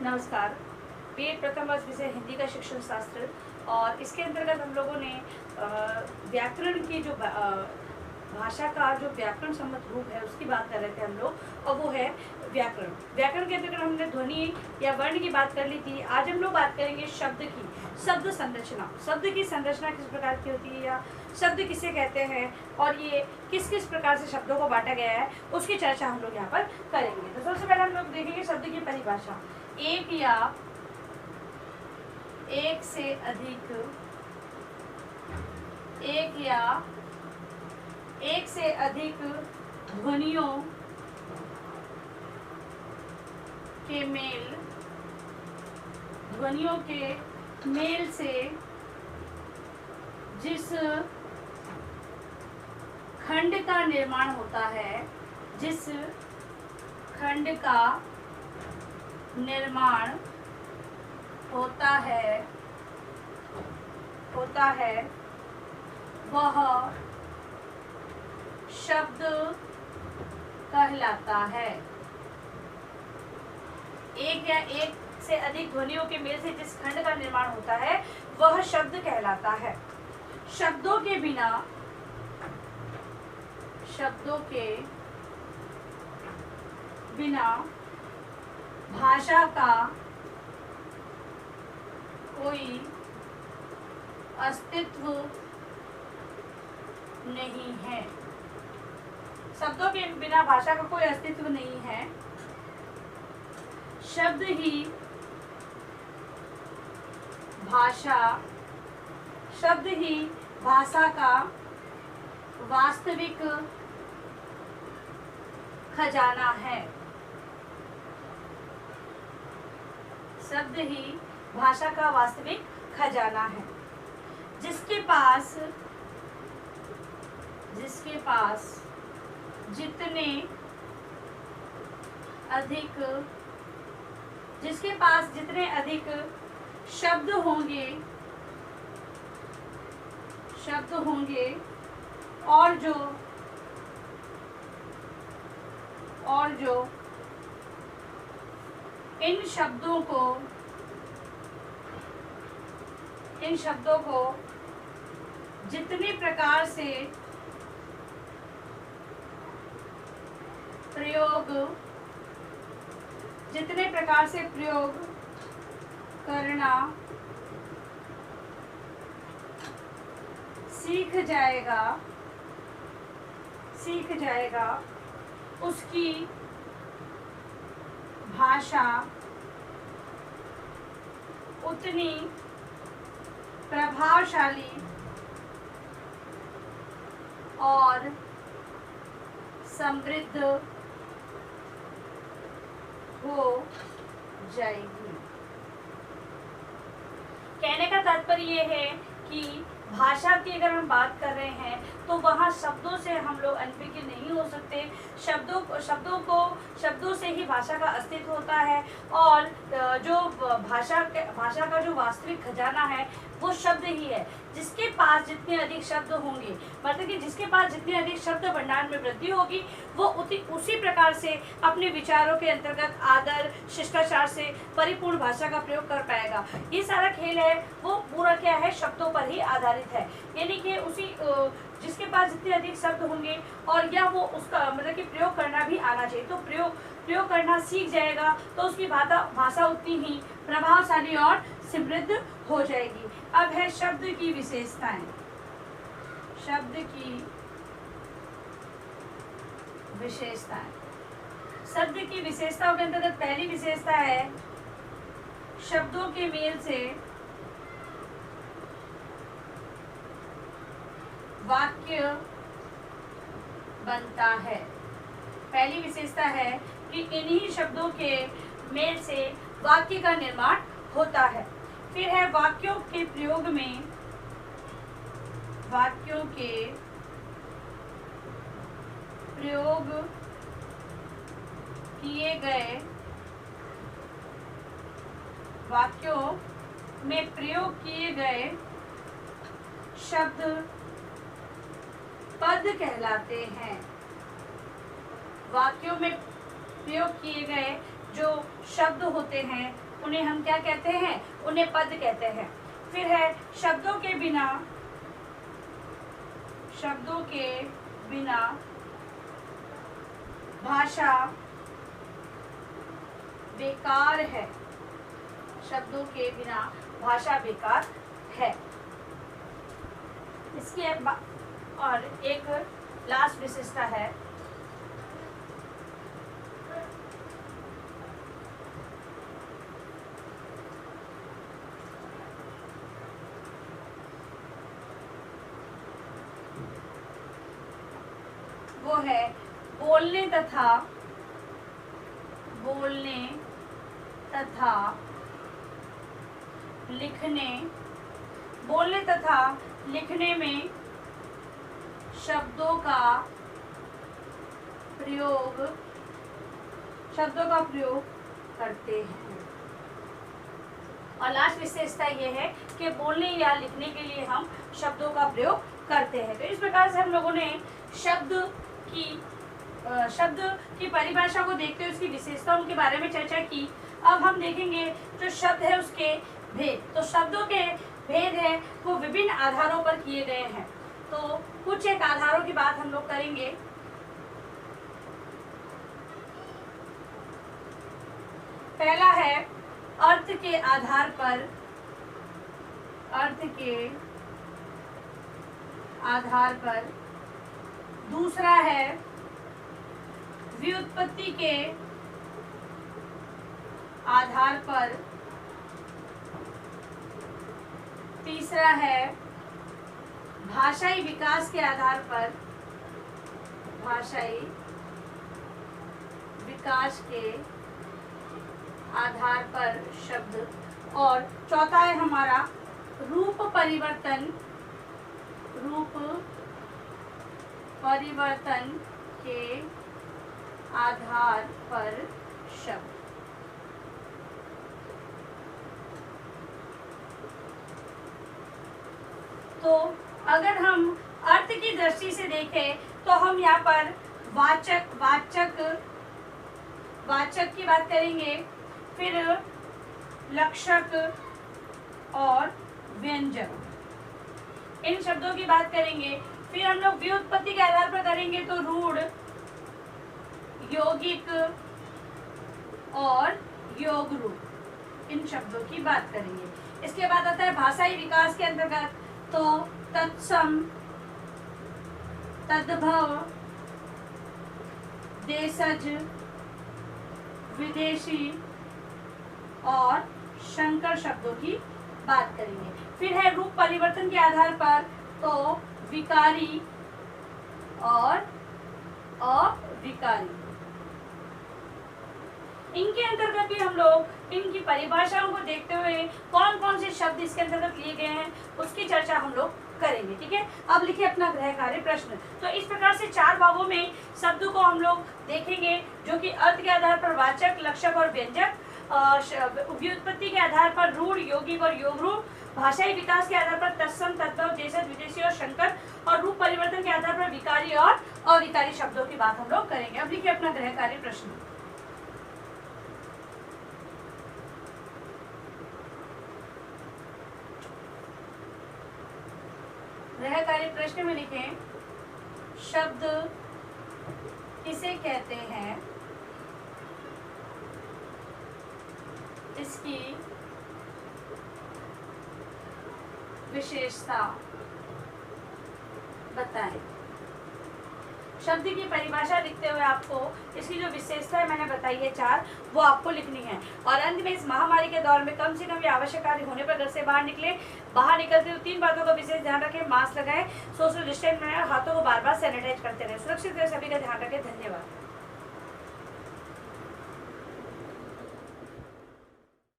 नमस्कार। बीएड प्रथम वर्ष विषय हिंदी का शिक्षण शास्त्र और इसके अंतर्गत हम लोगों ने व्याकरण की जो भाषा का जो व्याकरण सम्मत रूप है उसकी बात कर रहे थे हम लोग, और वो है व्याकरण। व्याकरण के अंतर्गत हमने ध्वनि या वर्ण की बात कर ली थी। आज हम लोग बात करेंगे शब्द की, शब्द संरचना। शब्द की संरचना किस प्रकार की होती है या शब्द किसे कहते हैं और ये किस किस प्रकार से शब्दों को बांटा गया है, उसकी चर्चा हम लोग यहाँ पर करेंगे। तो सबसे पहले हम लोग देखेंगे शब्द की परिभाषा। एक या एक से अधिक, एक या एक से अधिक ध्वनियों के मेल, ध्वनियों के मेल से जिस खंड का निर्माण होता है, जिस खंड का निर्माण होता है वह शब्द कहलाता है। एक या एक से अधिक ध्वनियों के मेल से जिस खंड का निर्माण होता है वह शब्द कहलाता है। शब्दों के बिना भाषा का कोई अस्तित्व नहीं है। शब्दों के बिना भाषा का कोई अस्तित्व नहीं है। शब्द ही भाषा का वास्तविक खजाना है। शब्द ही भाषा का वास्तविक खजाना है। जिसके पास जितने अधिक शब्द होंगे और जो इन शब्दों को जितने प्रकार से प्रयोग करना सीख जाएगा उसकी भाषा उतनी प्रभावशाली और समृद्ध हो जाएगी। कहने का तात्पर्य ये है कि भाषा की अगर हम बात कर रहे हैं तो वहाँ शब्दों से हम लोग अनभिज्ञ नहीं हो सकते। शब्दों से ही भाषा का अस्तित्व होता है और जो भाषा का जो वास्तविक खजाना है वो शब्द ही है। जिसके पास जितने अधिक शब्द होंगे, मतलब कि जिसके पास जितने अधिक शब्द भंडार में वृद्धि होगी वो उसी प्रकार से अपने विचारों के अंतर्गत आदर शिष्टाचार से परिपूर्ण भाषा का प्रयोग कर पाएगा। ये सारा खेल है वो पूरा क्या है, शब्दों पर ही आधारित है। यानी कि जिसके पास जितने अधिक शब्द होंगे और या वो उसका मतलब कि प्रयोग करना भी आना चाहिए, तो प्रयोग करना सीख जाएगा तो उसकी भाषा उतनी ही प्रभावशाली और समृद्ध हो जाएगी। अब है शब्द की विशेषताएं। शब्द की विशेषताओं के अंतर्गत पहली विशेषता है शब्दों के मेल से वाक्य बनता है। पहली विशेषता है कि इन्हीं शब्दों के मेल से वाक्य का निर्माण होता है। फिर है वाक्यों के प्रयोग किए गए शब्द पद कहलाते हैं। वाक्यों में प्रयोग किए गए जो शब्द होते हैं उन्हें हम क्या कहते हैं, उन्हें पद कहते हैं। फिर है शब्दों के बिना भाषा बेकार है, शब्दों के बिना भाषा बेकार है। इसके और एक लास्ट विशेषता है वो है बोलने तथा लिखने में शब्दों का प्रयोग करते हैं। और लास्ट विशेषता ये है कि बोलने या लिखने के लिए हम शब्दों का प्रयोग करते हैं। तो इस प्रकार से हम लोगों ने शब्द की परिभाषा को देखते हुए उसकी विशेषताओं के बारे में चर्चा की। अब हम देखेंगे जो शब्द है उसके भेद। तो शब्दों के भेद है वो विभिन्न आधारों पर किए गए हैं। तो कुछ एक आधारों की बात हम लोग करेंगे। पहला है अर्थ के आधार पर, दूसरा है व्युत्पत्ति के आधार पर, तीसरा है भाषाई विकास के आधार पर, शब्द, और चौथा है हमारा रूप परिवर्तन के आधार पर शब्द। तो अगर हम अर्थ की दृष्टि से देखें तो हम यहाँ पर वाचक की बात करेंगे, फिर लक्षक और व्यंजक, इन शब्दों की बात करेंगे। फिर हम लोग व्युत्पत्ति के आधार पर करेंगे तो रूढ़, यौगिक और योग रूप, इन शब्दों की बात करेंगे। इसके बाद आता है भाषाई विकास के अंतर्गत तो तत्सम, तद्भव, देशज, विदेशी और संकर शब्दों की बात करेंगे। फिर है रूप परिवर्तन के आधार पर तो विकारी और अविकारी। इनके अंतर्गत भी हम लोग इनकी परिभाषाओं को देखते हुए कौन कौन से शब्द इसके अंतर्गत लिए गए हैं उसकी चर्चा हम लोग करेंगे। ठीक है, अब लिखिए अपना गृह कार्य प्रश्न। तो इस प्रकार से 4 भागों में शब्दों को हम लोग देखेंगे, जो कि अर्थ के आधार पर वाचक, लक्षक और व्यंजक, व्युत्पत्ति के आधार पर रूढ़, यौगिक और योग रूप, भाषाई विकास के आधार पर तत्सम, तद्भव, देशज, विदेशी और संकर, और रूप परिवर्तन के आधार पर विकारी और अविकारी शब्दों की बात हम लोग करेंगे। अब लिखिए अपना गृह कार्य प्रश्न। गृह कार्य प्रश्न में लिखें शब्द किसे कहते हैं, इसकी विशेषता बताएं। शब्द की परिभाषा लिखते हुए आपको इसकी जो विशेषता है मैंने बताई है 4, वो आपको लिखनी है। और अंत में इस महामारी के दौर में कम से कम ये आवश्यक कार्य होने पर घर से बाहर निकले। बाहर निकलते हुए 3 बातों का विशेष ध्यान रखें, मास्क लगाएं, सोशल डिस्टेंस बनाएं, हाथों को बार बार सैनिटाइज करते रहें। सुरक्षित रहे, सभी का ध्यान रखें। धन्यवाद।